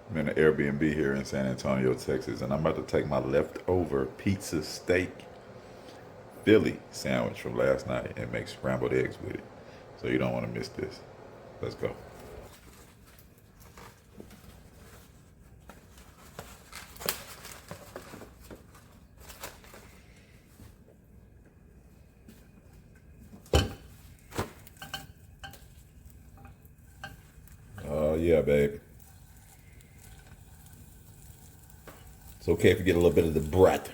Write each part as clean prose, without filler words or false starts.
I'm in an Airbnb here in San Antonio, Texas, and I'm about to take my leftover pizza steak Philly sandwich from last night and make scrambled eggs with it. So you don't want to miss this. Let's go. Oh yeah, babe. It's okay if you get a little bit of the breath.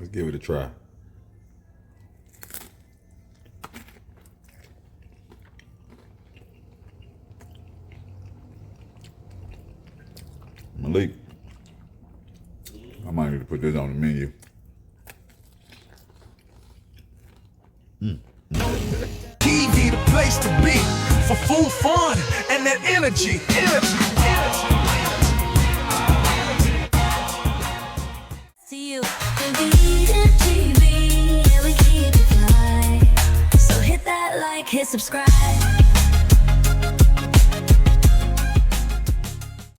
Let's give it a try. Malik, I might need to put this on the menu. TV, the place to be for food, fun, and that energy. See you. TV, yeah, we keep it fly. So hit that like, hit subscribe.